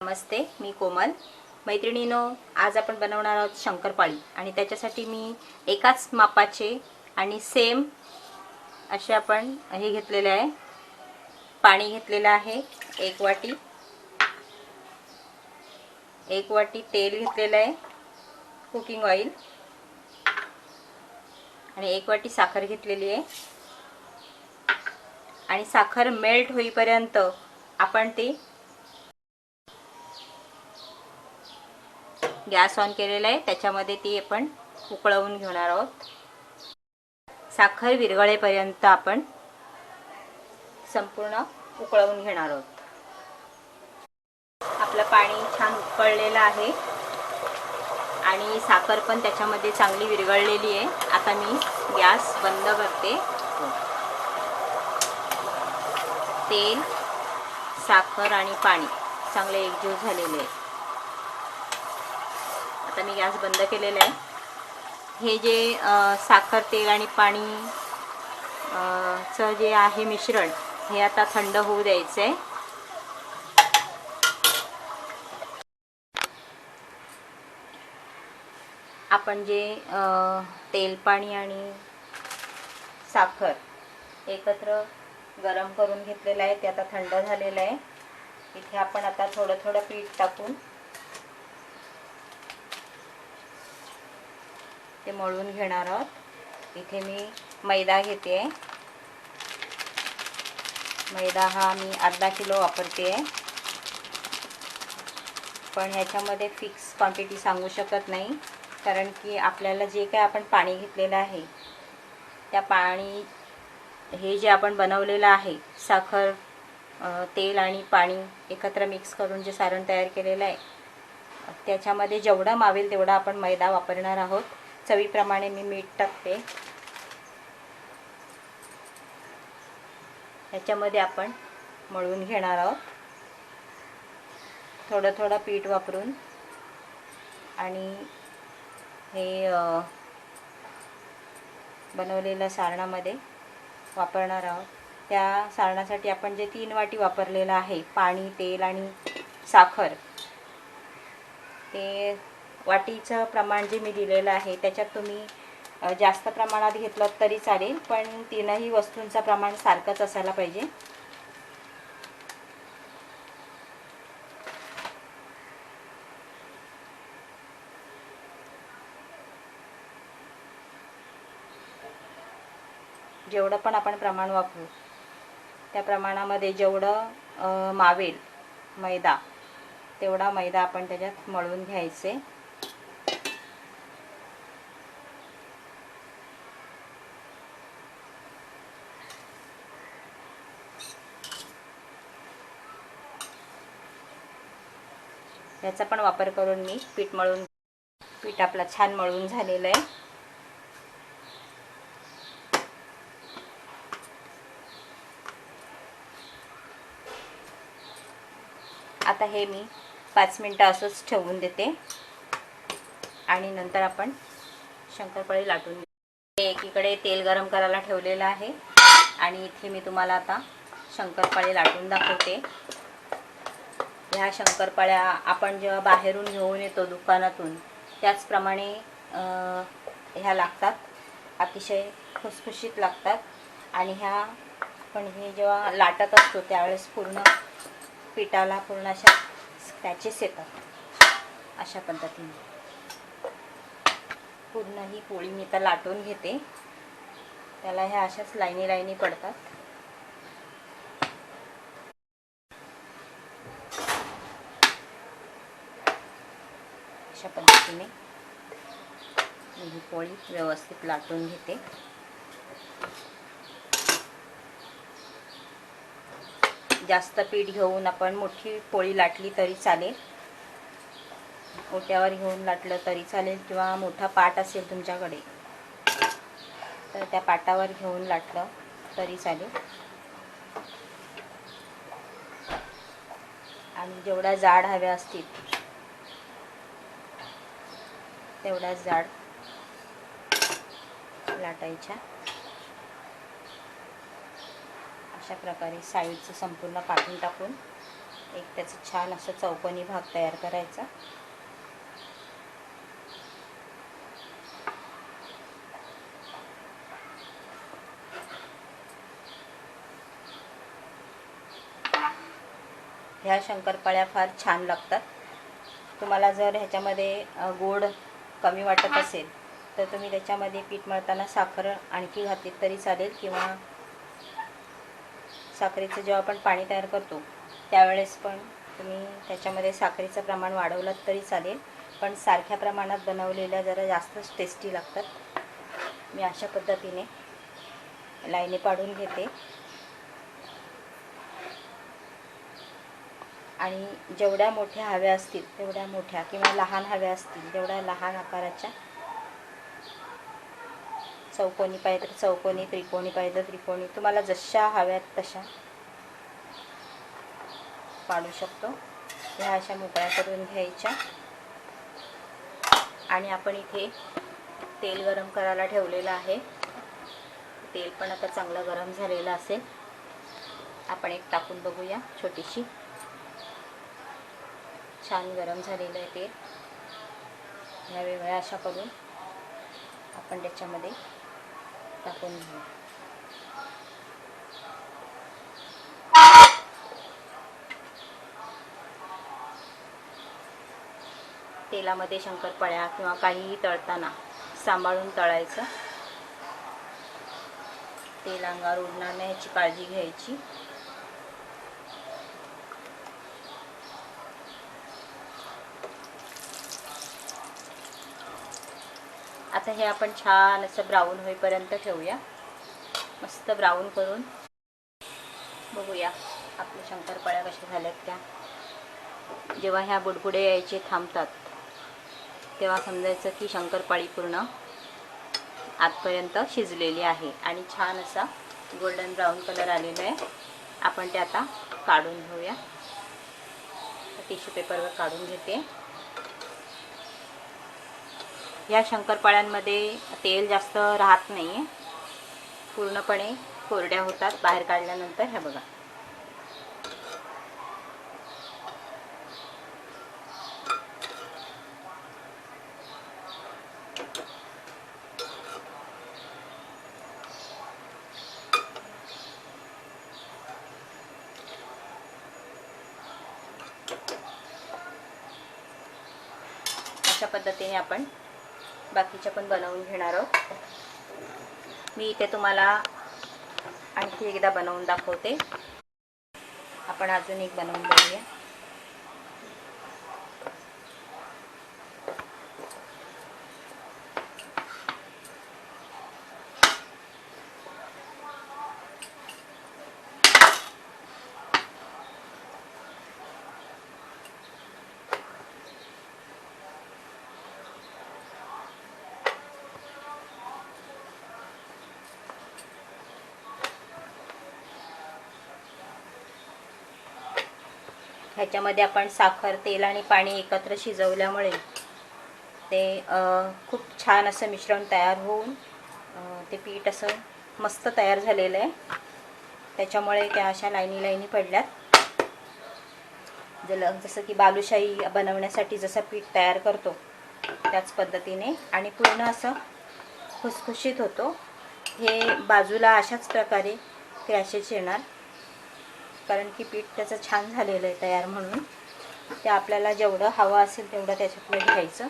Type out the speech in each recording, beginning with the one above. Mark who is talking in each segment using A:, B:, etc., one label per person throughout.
A: नमस्ते, मी कोमल. मैत्रिणींनो, आज आपण बनवणार आहोत शंकरपाळी आणि त्याच्यासाठी मी एकाच मापाचे आणि सेम असे आपण हे घेतलेले आहे. पाणी घेतलेलं आहे 1 वाटी. 1 वाटी तेल घेतलेलं आहे, कुकिंग ऑइल, आणि 1 वाटी साखर घेतलेली आहे. आणि साखर मेल्ट होईपर्यंत आपण ती गॅस ऑन केलेला आहे, त्याच्यामध्ये ती आपण उकळवून घेणार आहोत. साखर विरघळेपर्यंत आपण संपूर्ण उकळवून घेणार आहोत. आपलं पाणी छान उकळलेलं आहे आणि साखर पण त्याच्यामध्ये चांगली विरघळलेली आहे. आता मी गॅस बंद करते. तेल, साखर आणि पाणी चांगले एकजीव झालेले आहे. आता मी गॅस बंद केलेला आहे. हे जे साखर, तेल आणि पाणी चं जे आहे मिश्रण, हे आता थंड होऊ द्यायचं आहे. आपण जे तेल, पाणी आणि साखर एकत्र गरम करून घेतलेलं आहे ते आता थंड झालेलं आहे. इथे आपण आता थोडं थोडं पीठ टाकून ते मळून घेणार आहोत. इथे मी मैदा घेते. मैदा हा मी अर्धा किलो वापरते आहे, पण ह्याच्यामध्ये फिक्स क्वांटिटी सांगू शकत नाही, कारण की आपल्याला जे काय आपण पाणी घेतलेलं आहे त्या पाणी, हे जे आपण बनवलेलं आहे साखर, तेल आणि पाणी एकत्र मिक्स करून जे सारण तयार केलेलं आहे, त्याच्यामध्ये जेवढा मावेल तेवढा आपण मैदा वापरणार आहोत. चवीप्रमाणे मी मीठ टाकते. ह्याच्यामध्ये आपण मळून घेणार आहोत थोडं थोडं पीठ वापरून. आणि हे बनवलेलं सारणामध्ये वापरणार आहोत. त्या सारणासाठी आपण जे 3 वाटी वापरलेलं आहे पाणी, तेल आणि साखर, ते वाटीचं प्रमाण जे मी दिलेलं आहे त्याच्यात तुम्ही जास्त प्रमाणात घेतलं तरी चालेल, पण तीनही वस्तूंचं प्रमाण सारखंच असायला पाहिजे. जेवढं पण आपण प्रमाण वापरू त्या प्रमाणामध्ये जेवढं मावेल मैदा तेवढा मैदा आपण त्याच्यात मळून घ्यायचे. याचा पण वापर करून मी पीठ आपलं छान मळून झालेलं आहे. आता हे मी 5 मिनिटं असंच ठेवून देते आणि नंतर आपण शंकरपाळी लाटून घेऊ. एकीकडे तेल गरम करायला ठेवलेलं आहे आणि इथे मी तुम्हाला आता शंकरपाळी लाटून दाखवते. ह्या शंकरपाळ्या आपण जेव्हा बाहेरून घेऊन येतो दुकानातून त्याचप्रमाणे ह्या लागतात. अतिशय खुसखुशीत लागतात. आणि ह्या आपण हे जेव्हा लाटत असतो त्यावेळेस पूर्ण पिठाला पूर्ण अशा स्क्रॅचेस येतात. अशा पद्धतीने पूर्ण ही पोळी मी आता लाटून घेते. त्याला ह्या अशाच लाईनी लाईनी पडतात. अशा पद्धतीने मी ही पोळी व्यवस्थित लाटून घेते. जास्त पीठ घेऊन आपण मोठी पोळी लाटली तरी चालेल, ओट्यावर घेऊन लाटलं तरी चालेल, किंवा मोठा पाट असेल तुमच्याकडे तर त्या पाटावर घेऊन लाटलं तरी चालेल. आणि जेवढ्या जाड हव्या असतील तेवढ्या जाड लाटायच्या. अशा प्रकारे साईडचं संपूर्ण काढून टाकून एक त्याचा छान असा चौकोनी भाग तयार करायचा. ह्या शंकरपाळ्या फार छान लागतात. तुम्हाला जर ह्याच्यामध्ये गोड कमी वाटत असेल तर तुम्ही त्याच्यामध्ये पीठ मळताना साखर आणखी घातली तरी चालेल, किंवा साखरेचं जेव्हा आपण पाणी तयार करतो त्यावेळेस पण तुम्ही त्याच्यामध्ये साखरेचं प्रमाण वाढवलं तरी चालेल. पण सारख्या प्रमाणात बनवलेल्या जरा जास्तच टेस्टी लागतात. मी अशा पद्धतीने लाईनी पाडून घेते. आणि जेवढ्या मोठ्या हव्या असतील तेवढ्या मोठ्या, किंवा लहान हव्या असतील तेवढ्या लहान आकाराच्या, चौकोनी पाहिजे तर चौकोनी, त्रिकोणी पाहिजे तर त्रिकोणी, तुम्हाला जशा हव्यात तशा पाडू शकतो. ह्या अशा मोकळ्या करून घ्यायच्या. आणि आपण इथे तेल गरम करायला ठेवलेलं आहे. तेल पण आता चांगलं गरम झालेलं असेल. आपण एक टाकून बघूया. छोटीशी छान गरम झालेलं आहे तेल. ह्या वेगळ्या अशा करून आपण त्याच्यामध्ये टाकून घेऊ. तेलामध्ये शंकरपाळ्या किंवा काहीही तळताना सांभाळून तळायचं. तेल अंगावर उडणार नाही याची काळजी घ्यायची. आता हे आपण छान असं ब्राऊन होईपर्यंत ठेवूया. मस्त ब्राऊन करून बघूया आपल्या शंकरपाळ्या कशा झाल्यात त्या. जेव्हा ह्या बुडबुडे यायचे थांबतात तेव्हा समजायचं की शंकरपाळी पूर्ण आतपर्यंत शिजलेली आहे आणि छान असा गोल्डन ब्राऊन कलर आलेला आहे. आपण ते आता काढून घेऊया. टिश्यू पेपरवर काढून घेते. या शंकरपाळ्यांमध्ये तेल जास्त राहत नाही आहे, पूर्णपणे कोरड्या होतात बाहेर काढल्यानंतर. हे बघा, अशा पद्धतीने आपण बाकीच्या पण बनवून घेणार आहोत. मी इथे तुम्हाला आणखी एकदा बनवून दाखवते. आपण अजून एक बनवून बघूया. ह्याच्यामध्ये आपण साखर, तेल आणि पाणी एकत्र शिजवल्यामुळे ते खूप छान असं मिश्रण तयार होऊन ते पीठ असं मस्त तयार झालेलं आहे. त्याच्यामुळे त्या अशा लाईनी लाईनी पडल्यात. जसं की बालुशाही बनवण्यासाठी जसं पीठ तयार करतो त्याच पद्धतीने, आणि पूर्ण असं खुसखुशीत होतो. हे बाजूला अशाच प्रकारे क्रॅशेस येणार, कारण की पीठ त्याचं छान झालेलं आहे तयार. म्हणून ते आपल्याला जेवढं हवं असेल तेवढं त्याच्यातलं घ्यायचं.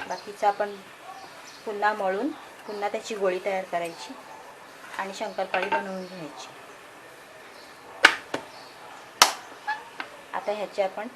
A: बाकीचं आपण पुन्हा मळून पुन्हा त्याची गोळी तयार करायची आणि शंकरपाळी बनवून घ्यायची. आता ह्याचे आपण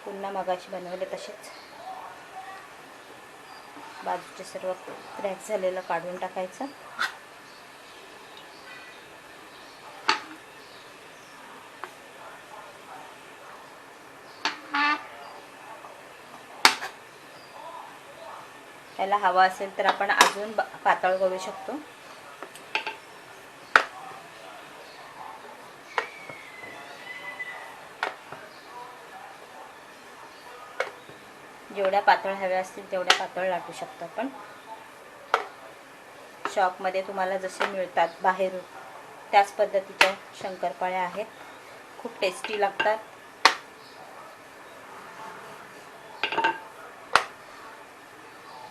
A: पुन्हा मगाशी बनवले तसेच बाजूचे सर्व क्रॅक झालेलं काढून टाकायचं. त्याला हवा असेल तर आपण अजून पातळ करू शकतो. जेवढ्या पातळ हव्या असतील तेवढ्या पातळ लाटू शकतो आपण. शॉपमध्ये तुम्हाला जसे मिळतात बाहेरून त्याच पद्धतीच्या शंकरपाळ्या आहेत. खूप टेस्टी लागतात.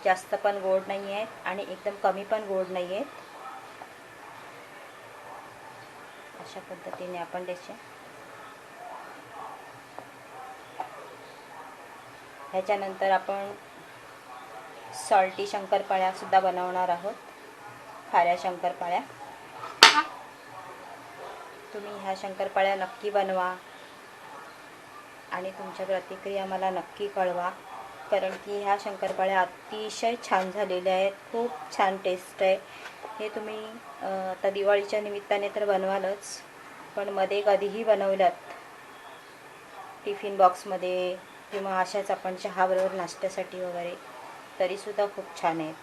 A: जास्त पण गोड नाही आहेत आणि एकदम कमी पण गोड नाही आहेत. अशा पद्धतीने आपण त्याचे ह्याच्यानंतर आपण सॉल्टी शंकरपाळ्या सुद्धा बनवणार आहोत. खाऱ्या शंकरपाळ्या. तुम्ही ह्या शंकरपाळ्या नक्की बनवा आणि तुमच्या प्रतिक्रिया मला नक्की कळवा, कारण की ह्या शंकरपाळ्या अतिशय छान झालेल्या आहेत. खूप छान टेस्ट आहे. हे तुम्ही आता दिवाळीच्या निमित्ताने तर बनवालच, पण मध्ये कधीही बनवल्यात टिफिन बॉक्समध्ये किंवा अशाच आपण चहाबरोबर नाश्त्यासाठी वगैरे, तरीसुद्धा खूप छान आहेत.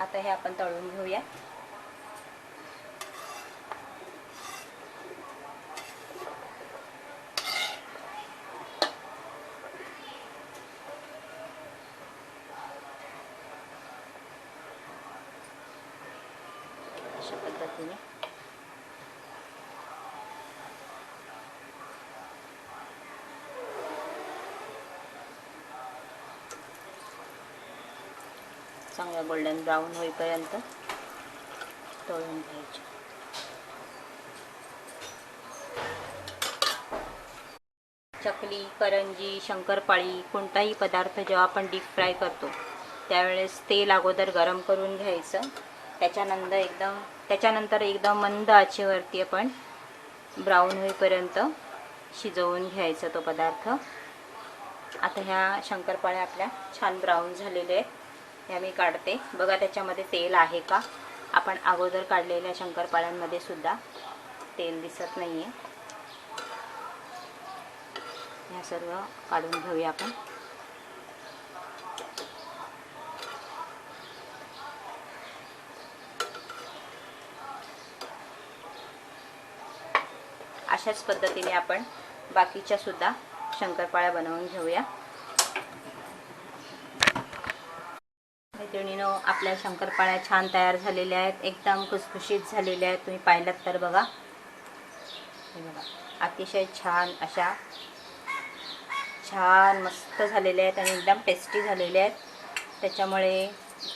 A: आता हे आपण तळून घेऊया. अशा पद्धतीने चांगला गोल्डन ब्राऊन होईपर्यंत तळून घ्यायचे. चकली, करंजी, शंकरपाळी कोणताही पदार्थ जेव्हा आपण डीप फ्राय करतो त्यावेळेस तेल अगोदर गरम करून घ्यायचं. त्याच्यानंतर एकदम मंद आचेवरती आपण ब्राऊन होईपर्यंत शिजवून घ्यायचा तो पदार्थ. आता ह्या शंकरपाळ्या आपल्या छान ब्राऊन झालेल्या आहेत. ह्या मी काढते. बघा त्याच्यामध्ये तेल आहे का. आपण अगोदर काढलेल्या शंकरपाळ्यांमध्ये सुद्धा तेल दिसत नाही आहे. ह्या सर्व काढून घेऊया आपण. अशाच पद्धतीने आपण बाकीच्या सुद्धा शंकरपाळ्या बनवून घेऊया. मैत्रिणींनो, आपल्या शंकरपाळ्या छान तयार झालेल्या आहेत. एकदम खुसखुशीत झालेल्या आहेत. तुम्ही पाहिलात तर बघा. हे बघा, अतिशय छान अशा छान मस्त झालेल्या आहेत आणि एकदम टेस्टी झालेल्या आहेत. त्याच्यामुळे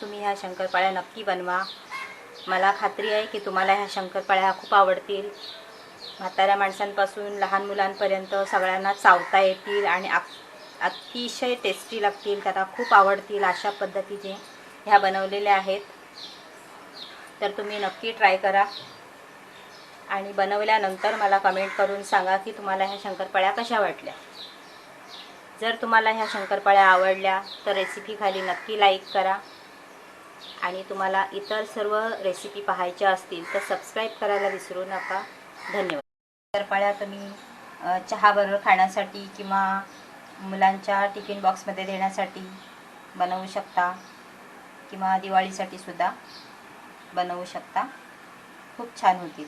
A: तुम्ही ह्या शंकरपाळ्या नक्की बनवा. मला खात्री आहे की तुम्हाला ह्या शंकरपाळ्या खूप आवडतील. म्हाताऱ्या माणसांपासून लहान मुलांपर्यंत सगळ्यांना चावता येतील आणि अतिशय टेस्टी लागतील. त्यांना खूप आवडतील. अशा पद्धतीने ह्या बनवलेल्या आहेत. तर तुम्ही नक्की ट्राय करा आणि बनवल्यानंतर मला कमेंट करून सांगा की तुम्हाला ह्या शंकरपाळ्या कशा वाटल्या. जर तुम्हाला ह्या शंकरपाळ्या आवडल्या तर रेसिपी खाली नक्की लाईक करा आणि तुम्हाला इतर सर्व रेसिपी पाहायच्या असतील तर सबस्क्राईब करायला विसरू नका. धन्यवाद. शंकरपाळ्या तुम्ही चहाबरोबर खाण्यासाठी किंवा मुलांच्या टिफिन बॉक्समध्ये देण्यासाठी बनवू शकता किंवा दिवाळीसाठी सुद्धा बनवू शकता. खूप छान होतील.